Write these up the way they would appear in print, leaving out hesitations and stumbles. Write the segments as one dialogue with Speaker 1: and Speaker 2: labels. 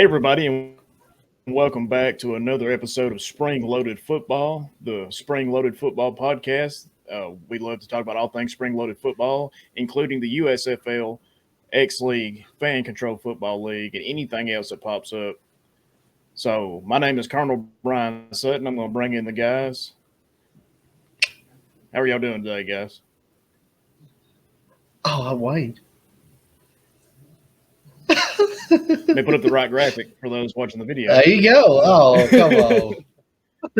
Speaker 1: everybody, and welcome back to another episode of Spring Loaded Football, the Spring Loaded Football podcast. We love to talk about all things spring loaded football, including the USFL, X League, Fan Control Football League, and anything else that pops up. So, my name is Colonel Brian Sutton. I'm going to bring in the guys. How are y'all doing today, guys?
Speaker 2: Oh, I'm Wayne.
Speaker 1: Let me put up the right graphic for those watching the video.
Speaker 2: There you go. Oh, come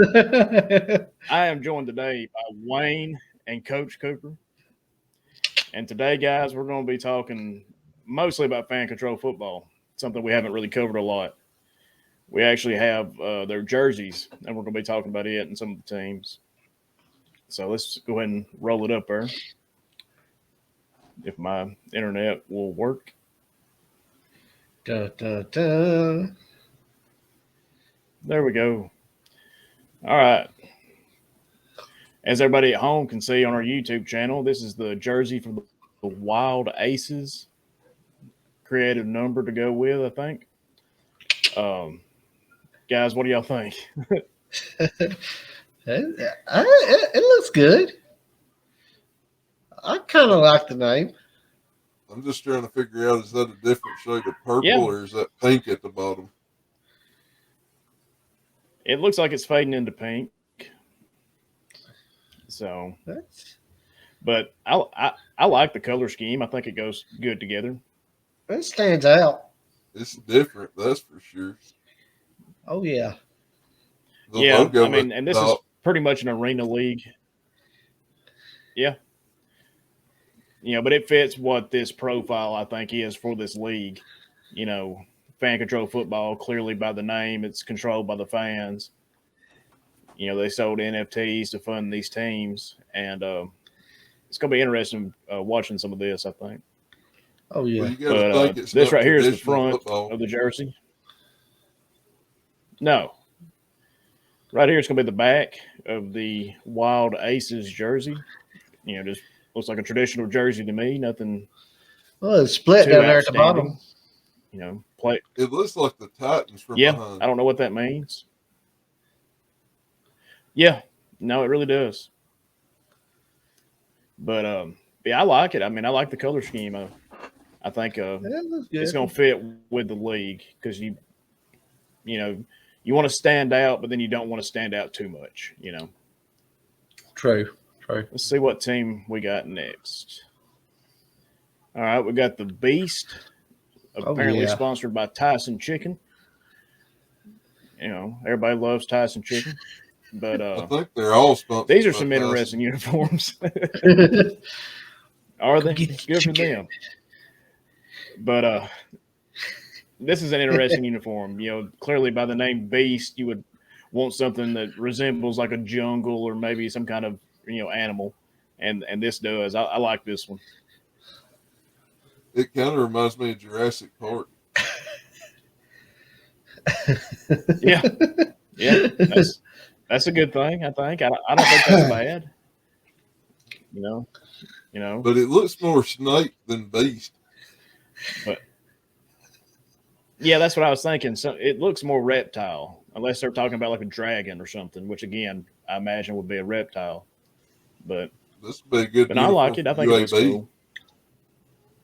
Speaker 2: on.
Speaker 1: I am joined today by Wayne and Coach Cooper. And today, guys, we're going to be talking mostly about fan control football, something we haven't really covered a lot. We actually have their jerseys, and we're going to be talking about it and some of the teams. So let's go ahead and roll it up there. If my internet will work.
Speaker 2: Da, da, da.
Speaker 1: There we go. All right. As everybody at home can see on our YouTube channel, this is the jersey for the Wild Aces. Creative number to go with, I think. Guys, what do y'all think?
Speaker 2: It looks good. I kind of like the name.
Speaker 3: I'm just trying to figure out, is that a different shade of purple or is that pink at the bottom?
Speaker 1: It looks like it's fading into pink. So, but I like the color scheme. I think it goes good together.
Speaker 2: It stands out.
Speaker 3: It's different, that's for sure.
Speaker 2: Oh, yeah.
Speaker 3: The
Speaker 1: Yeah,
Speaker 3: logo
Speaker 1: I mean, and this is
Speaker 3: top,
Speaker 1: pretty much an arena league. Yeah. You know, but it fits what this profile, I think, is for this league. You know, fan control football, clearly by the name, it's controlled by the fans. You know, they sold NFTs to fund these teams, and it's going to be interesting watching some of this, I think.
Speaker 2: Oh, yeah.
Speaker 3: well, you gotta think it's
Speaker 1: This
Speaker 3: not
Speaker 1: right here is the
Speaker 3: traditional
Speaker 1: front
Speaker 3: football.
Speaker 1: of the jersey. No. Right here is going to be the back of the Wild Aces jersey. You know, just looks like a traditional jersey to me. Nothing
Speaker 2: Well, it's split
Speaker 1: too
Speaker 2: down there at the
Speaker 1: outstanding.
Speaker 2: bottom.
Speaker 1: You know, play.
Speaker 3: It looks like the Titans from
Speaker 1: Yeah,
Speaker 3: behind.
Speaker 1: I don't know what that means. Yeah, no, it really does. But yeah, I like it. I mean, I like the color scheme. I think
Speaker 2: Yeah, it looks good.
Speaker 1: it's going to fit with the league because you know, you want to stand out, but then you don't want to stand out too much. You know.
Speaker 2: True.
Speaker 1: Let's see what team we got next. All right, we got the Beast, apparently
Speaker 2: yeah.
Speaker 1: sponsored by Tyson Chicken. You know, everybody loves Tyson Chicken. But
Speaker 3: I think they're all sponsored.
Speaker 1: these are
Speaker 3: by
Speaker 1: some
Speaker 3: Tyson.
Speaker 1: interesting uniforms. Are they?
Speaker 2: Get the
Speaker 1: Good for
Speaker 2: chicken.
Speaker 1: them. But this is an interesting uniform. You know, clearly by the name Beast, you would want something that resembles like a jungle or maybe some kind of, you know, animal. And this does. I like this one.
Speaker 3: It kind of reminds me of Jurassic Park.
Speaker 1: Yeah. Yeah. That's a good thing, I think. I don't think that's bad. You know.
Speaker 3: But it looks more snake than beast.
Speaker 1: But yeah, that's what I was thinking. So it looks more reptile, unless they're talking about like a dragon or something, which again I imagine would be a reptile. But
Speaker 3: This would be a good
Speaker 1: I like it. I think it looks
Speaker 3: UAB.
Speaker 1: cool.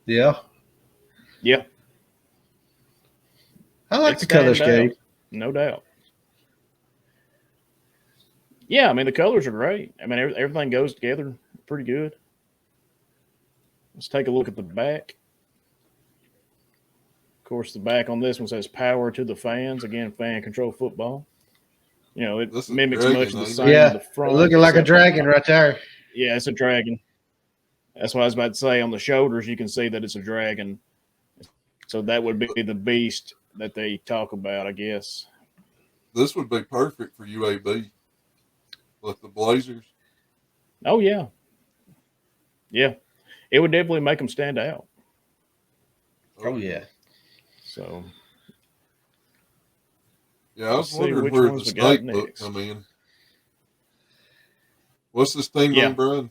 Speaker 2: Yeah.
Speaker 1: Yeah,
Speaker 2: I like
Speaker 1: it
Speaker 2: the color
Speaker 1: stands
Speaker 2: scheme.
Speaker 1: out, no doubt. Yeah, I mean the colors are great. I mean everything goes together pretty good. Let's take a look at the back. Of course, the back on this one says "Power to the fans." Again, fan control football. You know, it
Speaker 3: This is
Speaker 1: mimics
Speaker 3: dragon,
Speaker 1: much of the
Speaker 3: ain't it?
Speaker 1: same.
Speaker 2: Yeah,
Speaker 1: in the front,
Speaker 2: looking like a
Speaker 1: except-
Speaker 2: dragon right there.
Speaker 1: Yeah, it's a dragon. That's what I was about to say. On the shoulders, you can see that it's a dragon. So that would be the beast that they talk about, I guess.
Speaker 3: This would be perfect for UAB. Like the Blazers.
Speaker 1: Oh, yeah. Yeah. It would definitely make them stand out.
Speaker 2: Oh, yeah.
Speaker 1: So,
Speaker 3: Yeah, I
Speaker 1: Let's
Speaker 3: was
Speaker 1: see
Speaker 3: wondering
Speaker 1: which
Speaker 3: where
Speaker 1: ones
Speaker 3: the
Speaker 1: we got
Speaker 3: snake book
Speaker 1: next.
Speaker 3: come in. What's this team
Speaker 1: Yeah.
Speaker 3: name, Brian?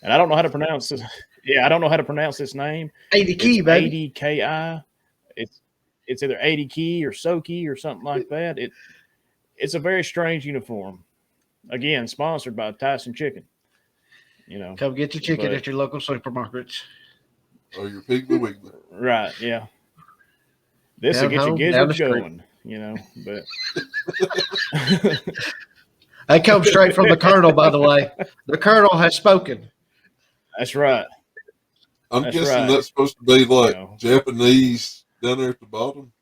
Speaker 1: and I don't know how to pronounce this. Yeah, I don't know how to pronounce this name.
Speaker 2: ADK,
Speaker 1: It's
Speaker 2: baby.
Speaker 1: ADKI. It's it's either 80 key or Soki or something like that. It's a very strange uniform. Again, sponsored by Tyson Chicken. You know,
Speaker 2: Come get your chicken
Speaker 1: but-
Speaker 2: at your local supermarkets.
Speaker 3: Or your Piggly Wiggly.
Speaker 1: right? Yeah, this
Speaker 2: Down
Speaker 1: will get your
Speaker 2: home, down the
Speaker 1: gizzards
Speaker 2: street.
Speaker 1: going. You know, but
Speaker 2: They come straight from the Colonel, by the way. The Colonel has spoken.
Speaker 1: that's right.
Speaker 3: I'm
Speaker 1: That's
Speaker 3: guessing
Speaker 1: right.
Speaker 3: that's supposed to be like
Speaker 1: You know.
Speaker 3: Japanese down there at the bottom.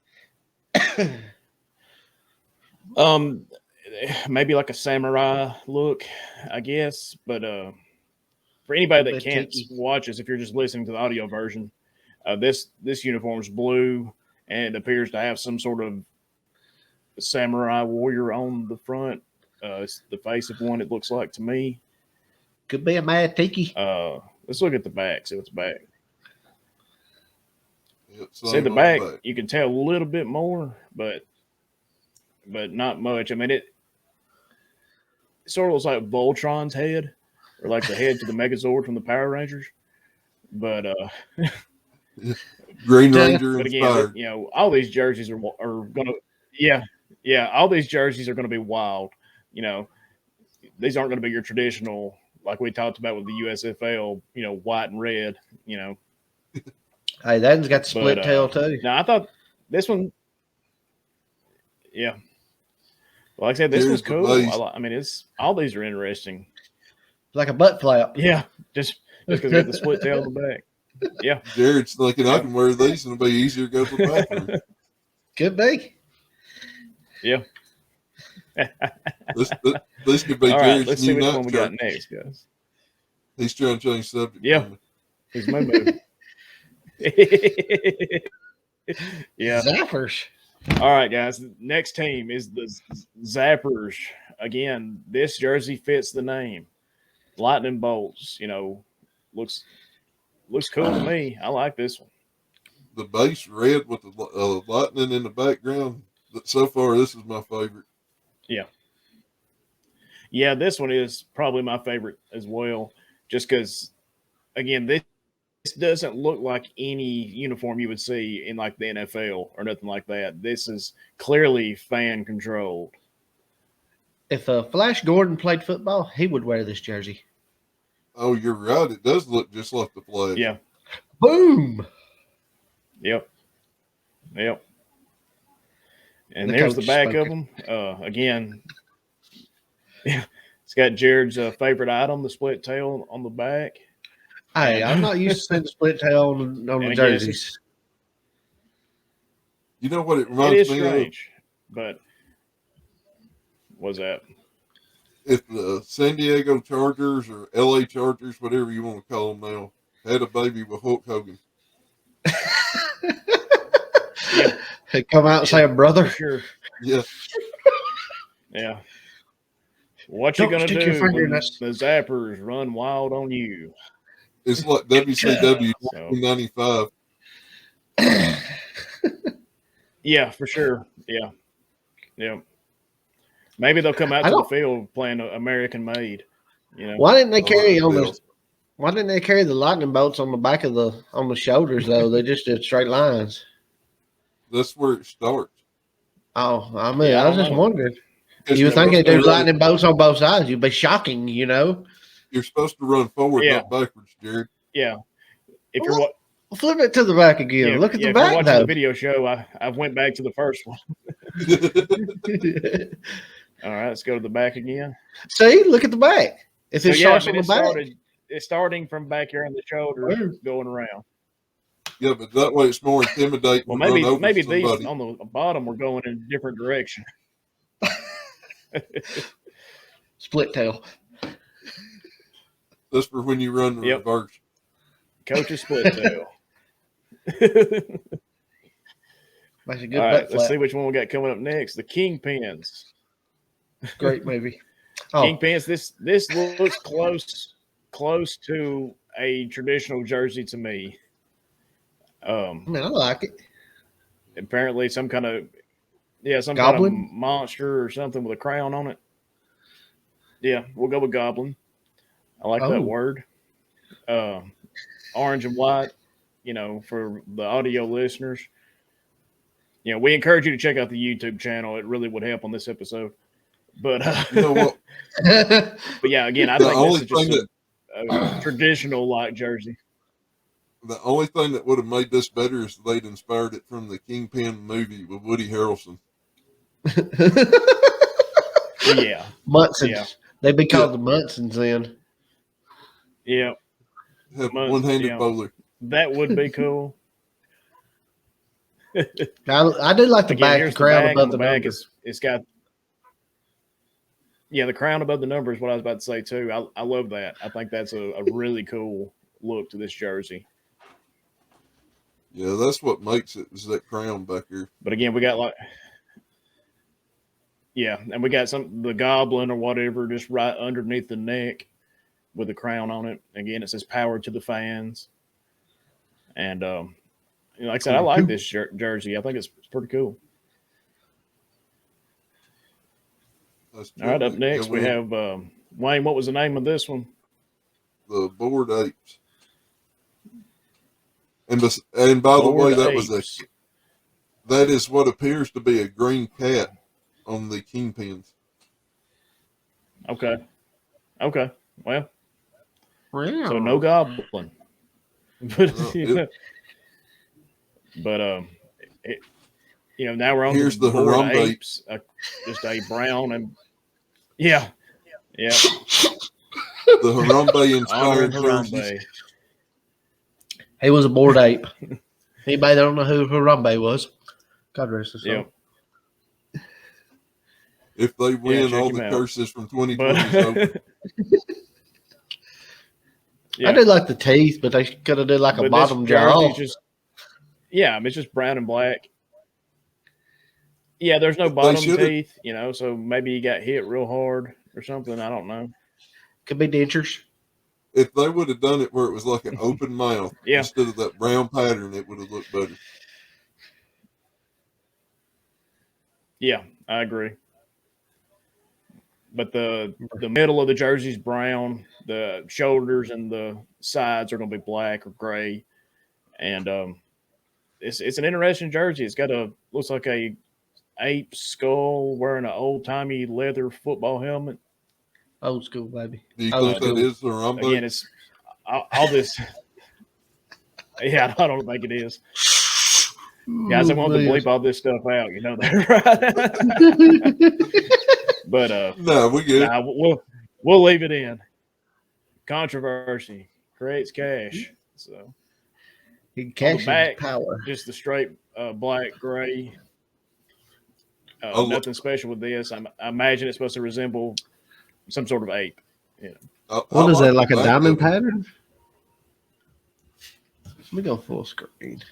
Speaker 1: Maybe like a samurai look, I guess. But for anybody that
Speaker 2: Bit
Speaker 1: can't
Speaker 2: tiki.
Speaker 1: watch us, if you're just listening to the audio version, this uniform is blue and it appears to have some sort of samurai warrior on the front. It's the face of one. It looks like to me.
Speaker 2: Could be a mad tiki.
Speaker 1: Let's look at the back. See what's back.
Speaker 3: Yeah,
Speaker 1: See
Speaker 3: same
Speaker 1: the
Speaker 3: on
Speaker 1: back. You can tell a little bit more, but not much. I mean, it sort of looks like Voltron's head, or like the head to the Megazord from the Power Rangers. But
Speaker 3: Green
Speaker 2: Yeah.
Speaker 3: Ranger
Speaker 1: but again,
Speaker 3: inspired.
Speaker 1: you know, all these jerseys are gonna, yeah, all these jerseys are gonna be wild. You know, these aren't gonna be your traditional, like we talked about with the USFL. You know, white and red. You know,
Speaker 2: Hey, that one's got the split
Speaker 1: But,
Speaker 2: tail too.
Speaker 1: now I thought this one, yeah. Well, like I said, this
Speaker 3: Here's
Speaker 1: was
Speaker 3: the
Speaker 1: cool.
Speaker 3: base.
Speaker 1: I mean, it's all these are interesting.
Speaker 2: Like a butt flap.
Speaker 1: Yeah, just because we got the split tail in the back. Yeah,
Speaker 3: Jared's thinking I can wear these and it'll be easier to go to the bathroom.
Speaker 2: Could be.
Speaker 1: yeah.
Speaker 3: This could be
Speaker 1: All right,
Speaker 3: Jared's
Speaker 1: let's see
Speaker 3: new
Speaker 1: which one we got
Speaker 3: night shirt.
Speaker 1: next, guys.
Speaker 3: He's trying to change subject.
Speaker 1: Yeah.
Speaker 3: on me.
Speaker 1: Here's my move. Yeah.
Speaker 2: Zappers.
Speaker 1: All right, guys. Next team is the Zappers. Again, this jersey fits the name. Lightning bolts. You know, looks cool to me. I like this one.
Speaker 3: The base red with the lightning in the background. So far, this is my favorite.
Speaker 1: Yeah, this one is probably my favorite as well. Just because, again, this doesn't look like any uniform you would see in like the NFL or nothing like that. This is clearly fan controlled.
Speaker 2: If Flash Gordon played football, he would wear this jersey.
Speaker 3: Oh, you're right. It does look just like the flag.
Speaker 1: Yeah.
Speaker 2: Boom.
Speaker 1: Yep. Yep. And
Speaker 2: The
Speaker 1: there's the
Speaker 2: coach
Speaker 1: back
Speaker 2: spoken.
Speaker 1: of them. Again, yeah, it's got Jared's favorite item, the split tail on the back.
Speaker 2: Hey, I'm not used to seeing the split tail on the
Speaker 1: And I guess
Speaker 2: jerseys.
Speaker 3: You know what it
Speaker 1: It
Speaker 3: reminds
Speaker 1: is
Speaker 3: me
Speaker 1: strange, but what's that?
Speaker 3: of? If the San Diego Chargers or LA Chargers, whatever you want to call them now, had a baby with Hulk Hogan.
Speaker 2: Hey, come out and say,
Speaker 1: For
Speaker 2: brother.
Speaker 1: sure.
Speaker 3: Yeah.
Speaker 1: Yeah. What you
Speaker 2: Don't
Speaker 1: gonna
Speaker 2: stick your
Speaker 1: do
Speaker 2: finger in
Speaker 1: when
Speaker 2: us.
Speaker 1: the Zappers run wild on you?
Speaker 3: It's like WCW
Speaker 1: So,
Speaker 3: 95.
Speaker 1: yeah, for sure. Yeah. Yeah. Maybe they'll come out
Speaker 2: I
Speaker 1: to the
Speaker 2: don't-
Speaker 1: field playing American made. You know.
Speaker 2: Why didn't they carry
Speaker 3: Oh,
Speaker 2: on
Speaker 3: yeah.
Speaker 2: the? Why didn't they carry the lightning bolts on the back of on the shoulders though? They just did straight lines.
Speaker 3: That's where it starts.
Speaker 2: Oh, I mean,
Speaker 1: Yeah, I
Speaker 2: I was
Speaker 1: don't
Speaker 2: just
Speaker 1: know.
Speaker 2: wondering.
Speaker 3: Because
Speaker 2: You would
Speaker 3: you're
Speaker 2: think they
Speaker 3: supposed
Speaker 2: do
Speaker 3: to run-
Speaker 2: lightning bolts on both sides. You'd be shocking, you know.
Speaker 3: You're supposed to run forward,
Speaker 1: Yeah.
Speaker 3: not backwards, Jared.
Speaker 1: Yeah. If you're
Speaker 2: Flip it to the back again. Look at the
Speaker 1: if you're
Speaker 2: back
Speaker 1: watching
Speaker 2: though.
Speaker 1: the video show, I went back to the first one. All right, let's go to the back again.
Speaker 2: See, look at the back. If it
Speaker 1: So, yeah,
Speaker 2: starts
Speaker 1: I mean,
Speaker 2: on the back,
Speaker 1: it's starting from back here on the shoulder,
Speaker 2: Ooh.
Speaker 1: going around.
Speaker 3: Yeah, but that way it's more intimidating.
Speaker 1: Well,
Speaker 3: to run over
Speaker 1: maybe
Speaker 3: somebody.
Speaker 1: these on the bottom were going in a different direction.
Speaker 2: split tail.
Speaker 3: That's for when you run the
Speaker 1: Yep.
Speaker 3: reverse.
Speaker 1: Coach's split tail.
Speaker 2: Makes a good
Speaker 1: All
Speaker 2: butt
Speaker 1: right, let's
Speaker 2: flap.
Speaker 1: see which one we got coming up next. The Kingpins.
Speaker 2: Great movie. Oh,
Speaker 1: Kingpins. This looks close to a traditional jersey to me.
Speaker 2: I mean, I like it.
Speaker 1: Apparently some kind of
Speaker 2: Goblin?
Speaker 1: kind of monster or something with a crown on it. Yeah, we'll go with goblin. I like
Speaker 2: Oh.
Speaker 1: that word. Orange and white, you know, for the audio listeners. You know, we encourage you to check out the YouTube channel. It really would help on this episode. But
Speaker 3: You know what?
Speaker 1: but yeah, again, I
Speaker 3: The
Speaker 1: think
Speaker 3: only
Speaker 1: this is just
Speaker 3: thing
Speaker 1: a traditional like jersey.
Speaker 3: The only thing that would have made this better is they'd inspired it from the Kingpin movie with Woody Harrelson.
Speaker 1: Well, yeah,
Speaker 2: Munsons.
Speaker 1: Yeah.
Speaker 2: They'd be called the Munsons then.
Speaker 1: yeah,
Speaker 3: Have
Speaker 1: Mun-
Speaker 3: one-handed
Speaker 1: yeah.
Speaker 3: bowler.
Speaker 1: that would be cool.
Speaker 2: I do like the
Speaker 1: Again,
Speaker 2: back,
Speaker 1: here's
Speaker 2: the crown
Speaker 1: back,
Speaker 2: above
Speaker 1: and
Speaker 2: the
Speaker 1: back
Speaker 2: numbers.
Speaker 1: it's got the crown above the number is what I was about to say too. I love that. I think that's a really cool look to this jersey.
Speaker 3: Yeah, that's what makes it, is that crown back here.
Speaker 1: But again, we got and we got the goblin or whatever just right underneath the neck with the crown on it. Again, it says "Power to the fans," and like I said, I like this jersey. I think it's pretty cool.
Speaker 3: That's
Speaker 1: All right, up
Speaker 3: true.
Speaker 1: next
Speaker 3: Yeah,
Speaker 1: we have Wayne. What was the name of this one?
Speaker 3: the Bored Apes. And by the way,
Speaker 1: Bored
Speaker 3: that
Speaker 1: Apes.
Speaker 3: that is what appears to be a green cat on the Kingpins.
Speaker 1: Okay. Well,
Speaker 2: Wow.
Speaker 1: so no goblin. But now we're on
Speaker 3: Here's the
Speaker 1: Bored
Speaker 3: Harambe.
Speaker 1: Apes, just a brown and yeah.
Speaker 3: The Harambe inspired
Speaker 1: Honoring
Speaker 3: jerseys.
Speaker 1: Harambe.
Speaker 2: He was a bored ape. Anybody that don't know who Harambe was, God rest his soul.
Speaker 1: Yep.
Speaker 3: If they win,
Speaker 1: check
Speaker 3: all
Speaker 1: him
Speaker 3: the
Speaker 1: out.
Speaker 3: curses from 2020 is over.
Speaker 1: But
Speaker 2: I did like the teeth, but they could have did like a
Speaker 1: but
Speaker 2: bottom
Speaker 1: this
Speaker 2: jaw.
Speaker 1: jersey's it's just brown and black. Yeah, there's no
Speaker 3: They
Speaker 1: bottom
Speaker 3: should've-
Speaker 1: teeth, so maybe he got hit real hard or something. I don't know.
Speaker 2: Could be dentures.
Speaker 3: If they would have done it where it was like an open mouth
Speaker 1: Yeah.
Speaker 3: instead of that brown pattern, it would have looked better.
Speaker 1: Yeah, I agree. But the middle of the jersey's brown. The shoulders and the sides are going to be black or gray, and it's an interesting jersey. It's got looks like a ape skull wearing an old timey leather football helmet.
Speaker 2: Old school, baby.
Speaker 3: Do you
Speaker 2: Oh,
Speaker 3: think that
Speaker 2: cool.
Speaker 3: is the Harambe?
Speaker 1: Again, it's all this. Yeah, I don't think it is. Guys, I want to bleep all this stuff out. You know that, right? But
Speaker 3: No, we get it.
Speaker 1: nah, we'll leave it in. Controversy creates cash. So
Speaker 2: He cashes
Speaker 1: back,
Speaker 2: power.
Speaker 1: just the straight black gray.
Speaker 3: Oh,
Speaker 1: Nothing special with this. I imagine it's supposed to resemble some sort of ape.
Speaker 2: What is that, like a
Speaker 3: the back
Speaker 2: diamond
Speaker 3: of it.
Speaker 2: pattern? Let me go full screen.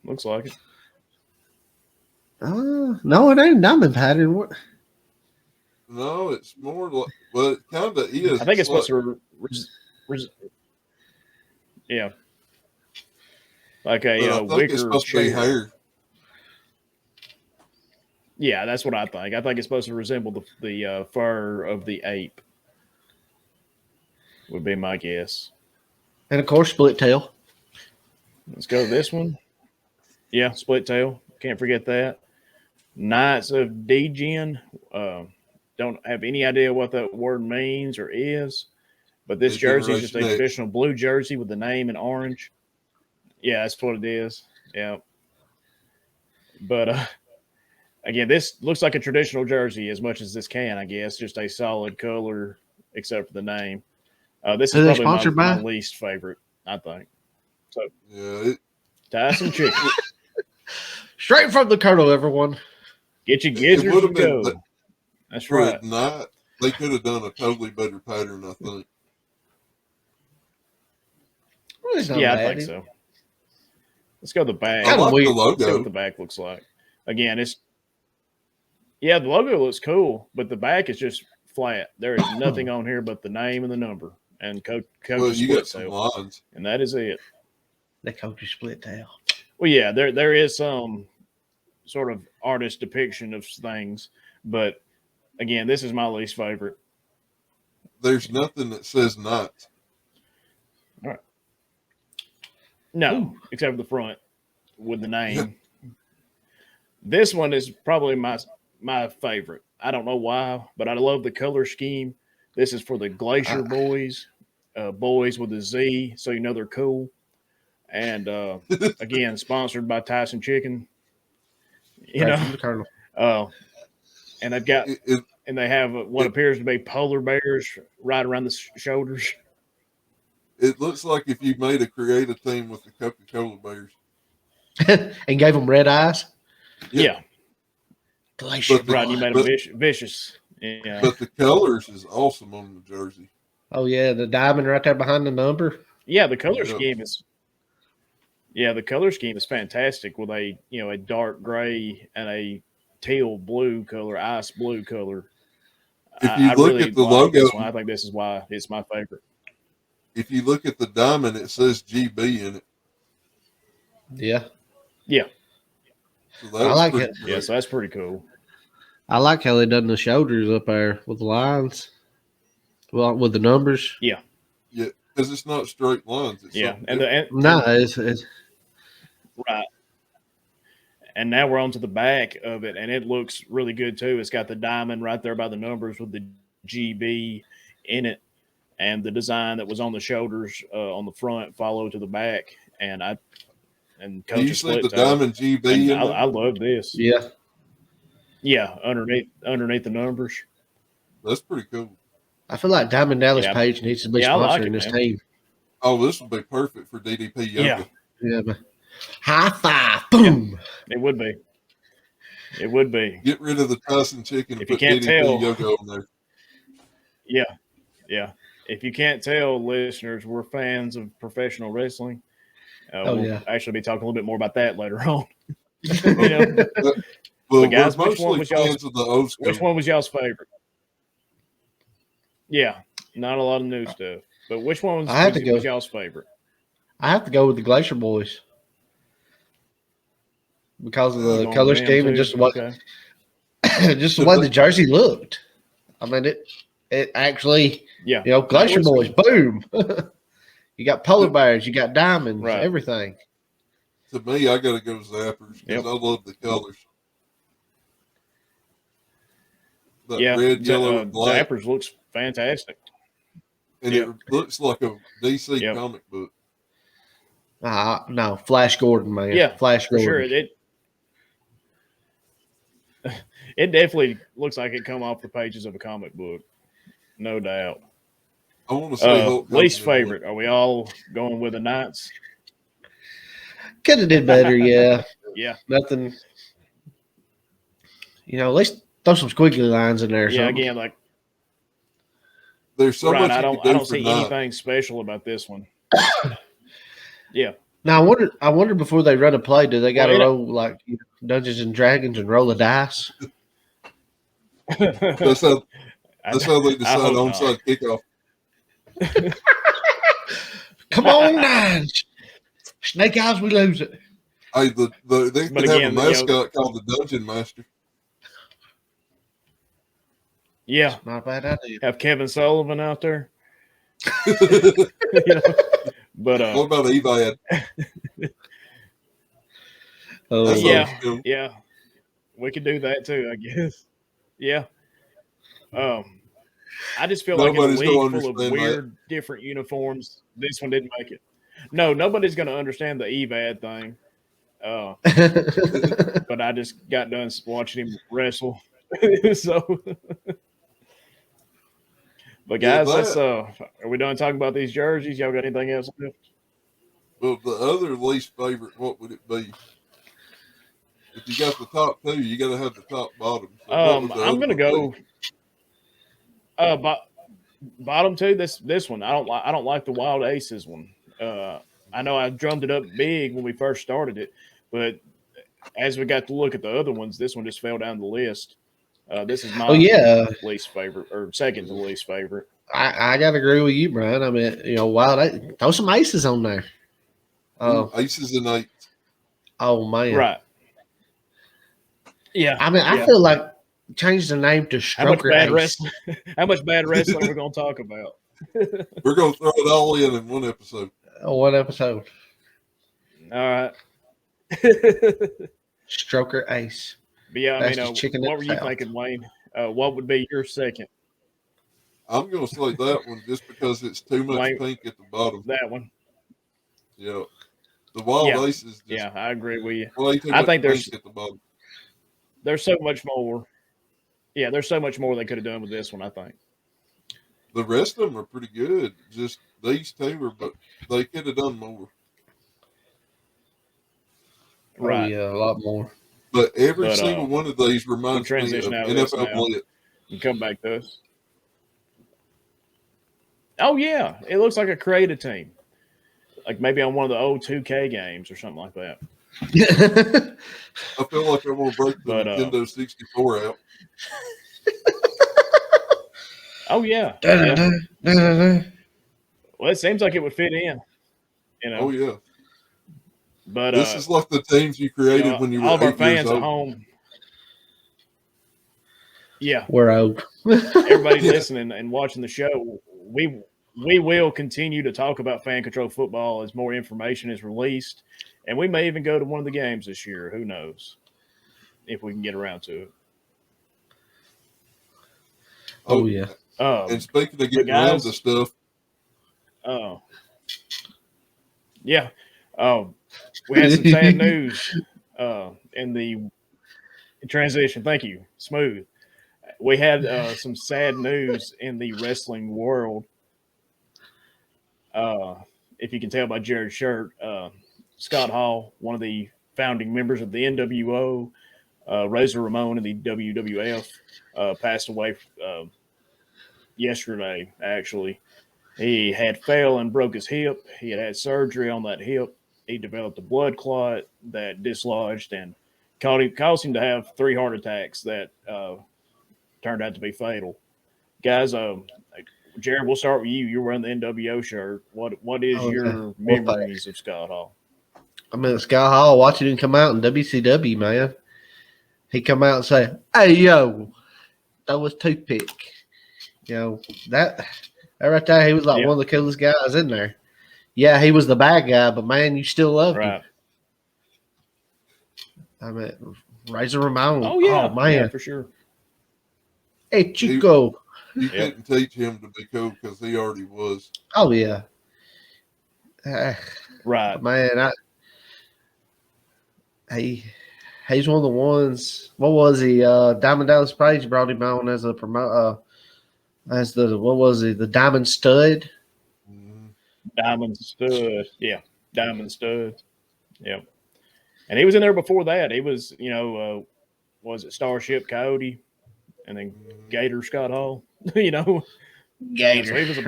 Speaker 1: Looks like it.
Speaker 2: No, it ain't a diamond pattern. What?
Speaker 3: No, it's more like, well, it kind of is.
Speaker 1: I think it's supposed
Speaker 3: like,
Speaker 1: to. Like a
Speaker 3: I think
Speaker 1: wicker
Speaker 3: it's supposed to be
Speaker 1: chair.
Speaker 3: hair.
Speaker 1: Yeah, that's what I think. I think it's supposed to resemble the fur of the ape. Would be my guess.
Speaker 2: And of course, split tail.
Speaker 1: Let's go to this one. Yeah, split tail. Can't forget that. Knights of Degen. Don't have any idea what that word means or is, but this jersey is just a
Speaker 3: Degeneration X.
Speaker 1: traditional blue jersey with the name in orange. Yeah, that's what it is. Yeah. But again, this looks like a traditional jersey as much as this can, I guess. Just a solid color except for the name. This
Speaker 2: Who
Speaker 1: is
Speaker 2: they
Speaker 1: probably
Speaker 2: sponsored
Speaker 1: my
Speaker 2: by?
Speaker 1: least favorite, I think. So
Speaker 3: Yeah,
Speaker 1: Tyson Chicken.
Speaker 2: Straight from the Colonel, everyone.
Speaker 1: Get your
Speaker 3: It
Speaker 1: gizzards
Speaker 3: would've
Speaker 1: and
Speaker 3: been
Speaker 1: go. That's
Speaker 3: for
Speaker 1: right.
Speaker 3: a night, they could have done a totally better pattern, I think.
Speaker 2: Well, it's not
Speaker 1: Yeah, I
Speaker 2: bad.
Speaker 1: think so. Let's go to the back.
Speaker 3: I
Speaker 2: Kinda
Speaker 3: like
Speaker 2: weird.
Speaker 3: the
Speaker 1: Let's see what
Speaker 3: logo.
Speaker 1: the back looks like. Again, the logo looks cool, but the back is just flat. There is nothing on here but the name and the number and coach
Speaker 3: Well, you
Speaker 1: split
Speaker 3: got some
Speaker 1: tail,
Speaker 3: lines.
Speaker 1: and that is it.
Speaker 2: They coach you split tail.
Speaker 1: Well, yeah, there is some sort of artist depiction of things, but again, this is my least favorite.
Speaker 3: There's nothing that says not.
Speaker 1: No,
Speaker 2: Ooh.
Speaker 1: except for the front with the name. This one is probably my favorite. I don't know why, but I love the color scheme. This is for the Glacier Boys, boys with a Z, so you know they're cool. And again, sponsored by Tyson Chicken. You
Speaker 2: Straight
Speaker 1: know,
Speaker 2: from the Colonel.
Speaker 1: and they've got
Speaker 3: It,
Speaker 1: and they have what appears to be polar bears right around the shoulders.
Speaker 3: it looks like if you made a creative team with the Coca-Cola Bears.
Speaker 2: And gave them red eyes.
Speaker 1: Yeah,
Speaker 2: Glacier.
Speaker 3: But the-
Speaker 1: right. You made them vicious. Yeah,
Speaker 3: But the colors is awesome on the jersey.
Speaker 2: Oh yeah, the diamond right there behind the number.
Speaker 1: yeah. The color
Speaker 3: Yeah.
Speaker 1: scheme is. Yeah, the color scheme is fantastic with a dark gray and a teal blue color, ice blue color.
Speaker 3: If you look at the
Speaker 1: like this
Speaker 3: logo-
Speaker 1: one. I think this is why it's my favorite.
Speaker 3: If you look at the diamond, it says GB in it.
Speaker 2: Yeah,
Speaker 3: So that's
Speaker 2: I like
Speaker 3: pretty
Speaker 2: it.
Speaker 3: great.
Speaker 1: Yeah, so that's pretty cool.
Speaker 2: I like how they done the shoulders up there with the lines. Well, with the numbers.
Speaker 3: Yeah, because it's not straight lines. It's
Speaker 1: Yeah,
Speaker 3: something
Speaker 1: and
Speaker 3: different.
Speaker 2: No, it's
Speaker 1: right. And now we're on to the back of it, and it looks really good too. It's got the diamond right there by the numbers with the GB in it, and the design that was on the shoulders on the front follow to the back. And
Speaker 3: Do
Speaker 1: coach
Speaker 3: you
Speaker 1: is
Speaker 3: see
Speaker 1: split
Speaker 3: the
Speaker 1: toe.
Speaker 3: diamond GB
Speaker 1: And
Speaker 3: in
Speaker 1: I
Speaker 3: there?
Speaker 1: love this.
Speaker 2: yeah.
Speaker 1: Yeah, underneath the numbers.
Speaker 3: That's pretty cool.
Speaker 2: I feel like Diamond Dallas
Speaker 1: Yeah.
Speaker 2: Page needs to be
Speaker 1: Yeah, I like
Speaker 2: sponsoring
Speaker 1: it,
Speaker 2: this
Speaker 1: man.
Speaker 2: team.
Speaker 3: Oh, this would be perfect for DDP Yoga.
Speaker 1: Yeah.
Speaker 2: Yeah, man. High five, boom.
Speaker 1: It would be. It would be.
Speaker 3: Get rid of the Tyson chicken and
Speaker 1: If you
Speaker 3: put
Speaker 1: can't
Speaker 3: DDP
Speaker 1: tell-
Speaker 3: Yoga on there.
Speaker 1: Yeah, yeah. If you can't tell, listeners, we're fans of professional wrestling. We'll
Speaker 2: yeah.
Speaker 1: actually be talking a little bit more about that later on. You know?
Speaker 3: Well,
Speaker 1: But guys,
Speaker 3: we're
Speaker 1: which one
Speaker 3: mostly
Speaker 1: was y'all's-
Speaker 3: fans of the old school.
Speaker 1: Which one was y'all's favorite? Yeah, not a lot of new stuff. But which one
Speaker 2: I have to go-
Speaker 1: was y'all's favorite?
Speaker 2: I have to go with the Glacier Boys because of the
Speaker 1: Going
Speaker 2: color
Speaker 1: with them
Speaker 2: scheme and
Speaker 1: too?
Speaker 2: just what
Speaker 1: Okay.
Speaker 2: just the way the jersey looked. I mean, it actually,
Speaker 1: Yeah.
Speaker 2: Glacier
Speaker 1: That was
Speaker 2: Boys, boom. You got polar bears, you got diamonds,
Speaker 1: Right.
Speaker 2: everything.
Speaker 3: To me, I got to go Zappers because
Speaker 1: Yep.
Speaker 3: I love the colors. That
Speaker 1: Yeah,
Speaker 3: red, yellow, and black.
Speaker 1: Zappers looks fantastic.
Speaker 3: And
Speaker 1: Yep.
Speaker 3: it looks like a DC
Speaker 1: Yep.
Speaker 3: comic book.
Speaker 2: No, Flash Gordon, man.
Speaker 1: Yeah,
Speaker 2: Flash
Speaker 1: For
Speaker 2: Gordon.
Speaker 1: sure, it definitely looks like it come off the pages of a comic book, no doubt.
Speaker 3: I want to say Hulk
Speaker 1: Least
Speaker 3: Hogan in
Speaker 1: favorite? Are we all going with the Knights?
Speaker 2: Could have did better, yeah.
Speaker 1: Yeah,
Speaker 2: Nothing. At least throw some squiggly lines in there. Or
Speaker 1: yeah.
Speaker 2: something.
Speaker 1: Again, like
Speaker 3: There's so
Speaker 1: right.
Speaker 3: much
Speaker 1: I
Speaker 3: you
Speaker 1: don't.
Speaker 3: can do
Speaker 1: I don't
Speaker 3: for
Speaker 1: see
Speaker 3: Knight.
Speaker 1: anything special about this one. Yeah.
Speaker 2: Now I wonder before they run a play, do they got to
Speaker 1: Well,
Speaker 2: roll like Dungeons and Dragons and roll a dice?
Speaker 3: That's how they decide
Speaker 1: hope not.
Speaker 3: onside kickoff.
Speaker 2: Come on, nine. Snake eyes, we lose it.
Speaker 3: Hey, they
Speaker 1: But
Speaker 3: could have
Speaker 1: again,
Speaker 3: a
Speaker 1: you know-
Speaker 3: mascot called the Dungeon Master.
Speaker 1: Yeah.
Speaker 2: Not a bad idea.
Speaker 1: Have Kevin Sullivan out there. You know? But
Speaker 3: What about Evad?
Speaker 2: Oh,
Speaker 3: That's
Speaker 1: yeah.
Speaker 3: old school.
Speaker 1: yeah, we could do that too, I guess. Yeah. I just feel
Speaker 3: Nobody's
Speaker 1: like in a
Speaker 3: gonna
Speaker 1: league full of
Speaker 3: understand that.
Speaker 1: weird, different uniforms, this one didn't make it. No, nobody's going to understand the EVAD thing. But I just got done watching him wrestle. So, but
Speaker 3: Yeah,
Speaker 1: guys, let's. Are we done talking about these jerseys? Y'all got anything else left?
Speaker 3: Well, the other least favorite, what would it be? If you got the top two, you got to have the top bottom. So what would the
Speaker 1: I'm
Speaker 3: other
Speaker 1: gonna
Speaker 3: one
Speaker 1: go.
Speaker 3: be?
Speaker 1: Bottom two. This one. I don't like the Wild Aces one. I know I drummed it up big when we first started it, but as we got to look at the other ones, this one just fell down the list. This is my least favorite or second to least favorite.
Speaker 2: I got to agree with you, Brian. I mean, Wild, throw some aces on there.
Speaker 3: Aces and eights.
Speaker 2: Oh man,
Speaker 1: Right. Yeah.
Speaker 2: I mean, I
Speaker 1: Yeah.
Speaker 2: feel like change the name to
Speaker 1: How much
Speaker 2: Stroker
Speaker 1: bad
Speaker 2: Ace.
Speaker 1: wrestling? How much bad wrestling are we gonna talk about?
Speaker 3: We're going to throw it all in one episode.
Speaker 2: One episode.
Speaker 1: All right.
Speaker 2: Stroker Ace.
Speaker 1: But yeah, I mean,
Speaker 2: Fastest chicken in
Speaker 1: what were
Speaker 2: the
Speaker 1: you
Speaker 2: South.
Speaker 1: thinking, Wayne? What would be your second?
Speaker 3: I'm going to say that one just because it's too much
Speaker 1: Wayne,
Speaker 3: pink at the bottom.
Speaker 1: that one.
Speaker 3: Yeah. The Wild
Speaker 1: Yeah.
Speaker 3: Ace is just
Speaker 1: Yeah, I agree with you.
Speaker 3: way too
Speaker 1: I
Speaker 3: much
Speaker 1: think
Speaker 3: pink at the bottom.
Speaker 1: there's so much more. Yeah, there's so much more they could have done with this one, I think.
Speaker 3: The rest of them are pretty good. Just these two are, but they could have done more.
Speaker 1: Right.
Speaker 2: Oh, yeah, a lot more.
Speaker 3: But every
Speaker 1: But,
Speaker 3: single one of these reminds me of
Speaker 1: transition out of this
Speaker 3: NFL
Speaker 1: now.
Speaker 3: Blitz.
Speaker 1: And come back to us. Oh, yeah. It looks like a creative team. Like maybe on one of the old 2K games or something like that.
Speaker 3: I feel like I'm going to break the
Speaker 1: But,
Speaker 3: Nintendo 64 out.
Speaker 1: Oh, yeah. Yeah. Well, it seems like it would fit in. You know.
Speaker 3: Oh, yeah.
Speaker 1: But
Speaker 3: This is like the teams you created when you were
Speaker 1: all of our
Speaker 3: 8 years
Speaker 1: fans at
Speaker 3: old.
Speaker 1: home. Yeah.
Speaker 2: We're old.
Speaker 1: Everybody listening and watching the show, we will continue to talk about fan control football as more information is released. And we may even go to one of the games this year. Who knows? If we can get around to it.
Speaker 2: Oh, yeah.
Speaker 3: And speaking of getting
Speaker 1: guys,
Speaker 3: around to stuff,
Speaker 1: yeah. We had some sad news in the transition. Thank you. Smooth. We had some sad news in the wrestling world. If you can tell by Jared's shirt, Scott Hall, one of the founding members of the NWO, Razor Ramon in the WWF, passed away yesterday, actually. He had fell and broke his hip. He had surgery on that hip. He developed a blood clot that dislodged and caused him to have 3 heart attacks that turned out to be fatal. Guys, Jared, we'll start with you. You're wearing the NWO shirt. What is your memories of Scott Hall?
Speaker 2: I mean, Scott Hall, watching him come out in WCW, man. He come out and say, "Hey, yo, that was toothpick." You know, that right there, he was like one of the coolest guys in there. Yeah, he was the bad guy, but man, you still loved him. I mean, Razor Ramon.
Speaker 1: Oh, yeah.
Speaker 2: Oh, man.
Speaker 1: Yeah, for sure.
Speaker 2: Hey, Chico.
Speaker 3: You couldn't teach him to be cool because he already was.
Speaker 2: Oh, yeah.
Speaker 1: Right.
Speaker 2: Man, he's one of the ones. What was he? Diamond Dallas Page brought him on as a the Diamond Stud?
Speaker 1: Diamond Stud. Yeah. Diamond Stud. Yeah. And he was in there before that. He was, was it Starship Coyote and then Gator Scott Hall?
Speaker 2: Gator.
Speaker 1: So he was a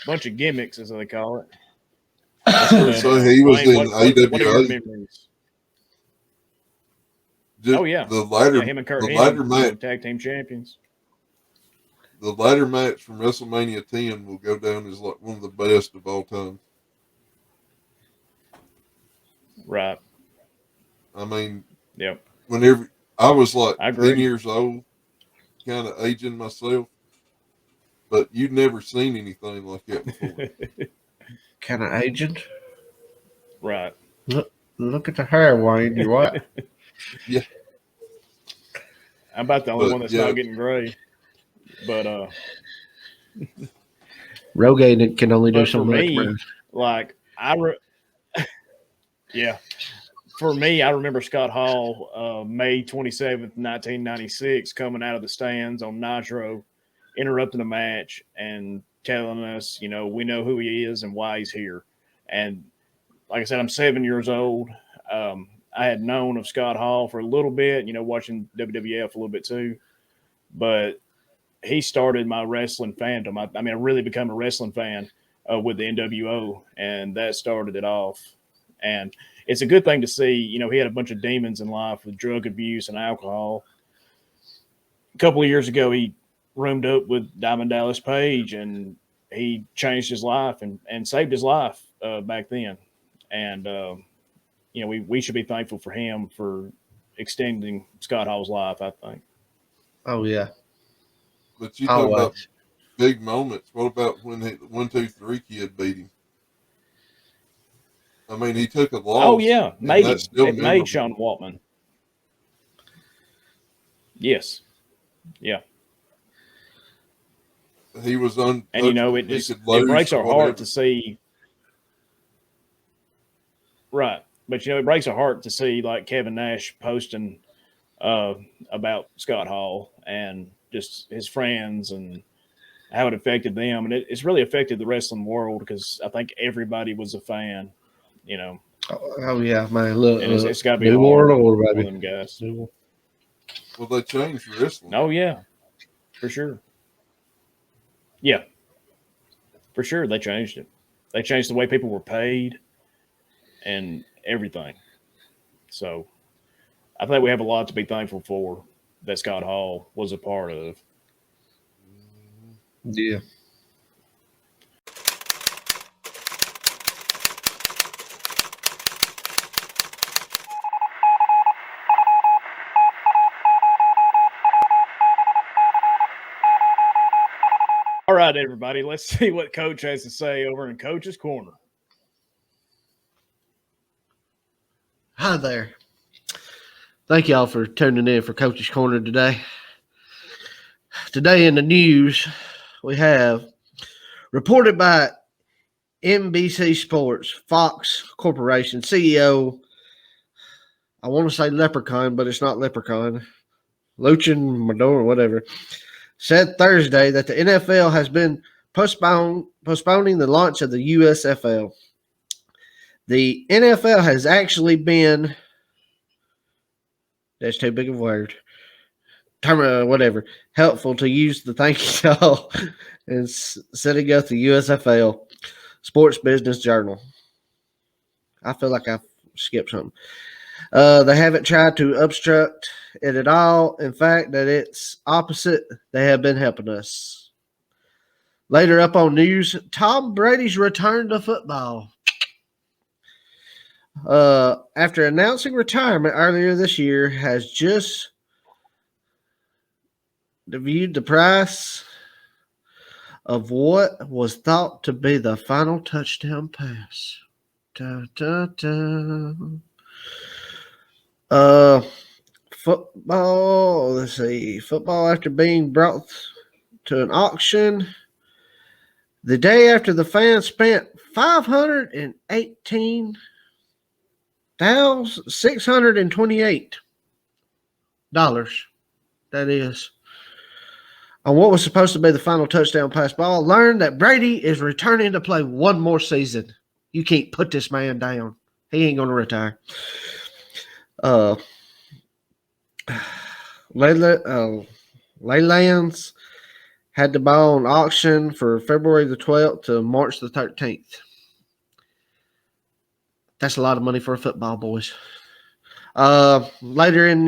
Speaker 1: bunch of gimmicks, as they call it.
Speaker 3: So he was in AWA.
Speaker 1: What are your memories?
Speaker 3: Just the ladder,
Speaker 1: him and Kurt
Speaker 3: the ladder match,
Speaker 1: tag team champions.
Speaker 3: The ladder match from WrestleMania 10 will go down as like one of the best of all time.
Speaker 1: Right.
Speaker 3: I mean,
Speaker 1: yep.
Speaker 3: Whenever I was like 10 years old, kind of aging myself, but you'd never seen anything like that before.
Speaker 2: Kind of aging.
Speaker 1: Right.
Speaker 2: Look at the hair, Wayne. You're right.
Speaker 3: Yeah.
Speaker 1: I'm about the only one that's not getting gray. But
Speaker 2: Rogaine can only do so much.
Speaker 1: Me, like yeah. For me, I remember Scott Hall, May 27th, 1996, coming out of the stands on Nitro, interrupting the match and telling us, we know who he is and why he's here. And like I said, I'm 7 years old. I had known of Scott Hall for a little bit, watching WWF a little bit too. But he started my wrestling fandom. I really became a wrestling fan with the NWO, and that started it off. And it's a good thing to see. He had a bunch of demons in life with drug abuse and alcohol. A couple of years ago, he roomed up with Diamond Dallas Page, and he changed his life and saved his life back then. And we should be thankful for him for extending Scott Hall's life, I think.
Speaker 2: Oh, yeah.
Speaker 3: But you talk about big moments. What about when the 1, 2, 3 kid beat him? I mean, he took a loss.
Speaker 1: Oh, yeah. It made Sean Waltman. Yes. Yeah.
Speaker 3: He was
Speaker 1: And you know, it breaks our heart to see. Right. But you know, it breaks our heart to see like Kevin Nash posting about Scott Hall and just his friends and how it affected them. And it's really affected the wrestling world because I think everybody was a fan, you know.
Speaker 2: Oh yeah, man! Look,
Speaker 1: and it's got to be
Speaker 2: New
Speaker 1: hard
Speaker 2: World Order,
Speaker 1: for
Speaker 2: baby.
Speaker 1: them guys.
Speaker 3: Well, they changed wrestling.
Speaker 1: Oh yeah, for sure. Yeah, for sure. They changed it. They changed the way people were paid and everything. So I think we have a lot to be thankful for that Scott Hall was a part of.
Speaker 2: Yeah.
Speaker 1: All right, everybody, let's see what Coach has to say over in Coach's Corner.
Speaker 2: Hi there. Thank y'all for tuning in for Coach's Corner today. Today in the news, we have reported by NBC Sports, Fox Corporation CEO, I want to say Leprechaun, but it's not Leprechaun, Luchin Mador, whatever, said Thursday that the NFL has been postponing the launch of the USFL. The NFL has actually been, that's too big of a word, helpful to use the thank you all and setting up the USFL Sports Business Journal. I feel like I skipped something. They haven't tried to obstruct it at all. In fact, that it's opposite. They have been helping us. Later up on news, Tom Brady's return to football. After announcing retirement earlier this year, has just reviewed the price of what was thought to be the final touchdown pass. Da, da, da. Football, let's see. Football after being brought to an auction the day after the fans spent $518,628. That is. On what was supposed to be the final touchdown pass ball, learned that Brady is returning to play one more season. You can't put this man down. He ain't going to retire. Leylands had the ball on auction for February the 12th to March the 13th. That's a lot of money for a football, boys. Later in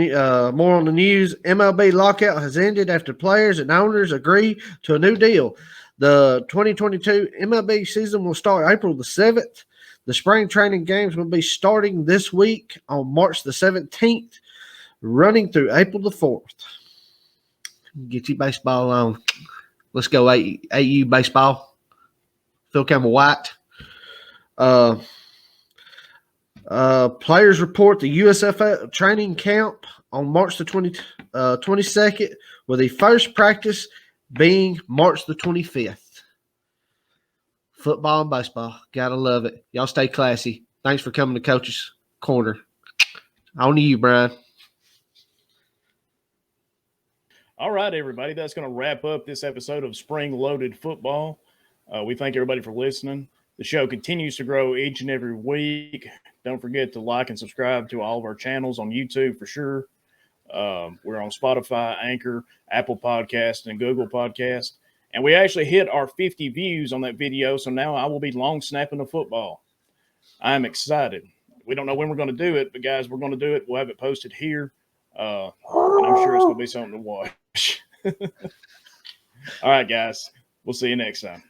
Speaker 2: more on the news, MLB lockout has ended after players and owners agree to a new deal. The 2022 MLB season will start April the 7th. The spring training games will be starting this week on March the 17th, running through April the 4th. Get your baseball on. Let's go AU baseball. Phil Campbell White. Players report the USFL training camp on March the 22nd, with the first practice being March the 25th. Football and baseball. Gotta love it. Y'all stay classy. Thanks for coming to Coach's Corner. On to you, Brian.
Speaker 1: All right, everybody. That's going to wrap up this episode of Spring Loaded Football. We thank everybody for listening. The show continues to grow each and every week. Don't forget to like and subscribe to all of our channels on YouTube for sure. We're on Spotify, Anchor, Apple Podcast, and Google Podcast. And we actually hit our 50 views on that video, so now I will be long snapping the football. I'm excited. We don't know when we're going to do it, but guys, we're going to do it. We'll have it posted here. And I'm sure it's going to be something to watch. All right, guys. We'll see you next time.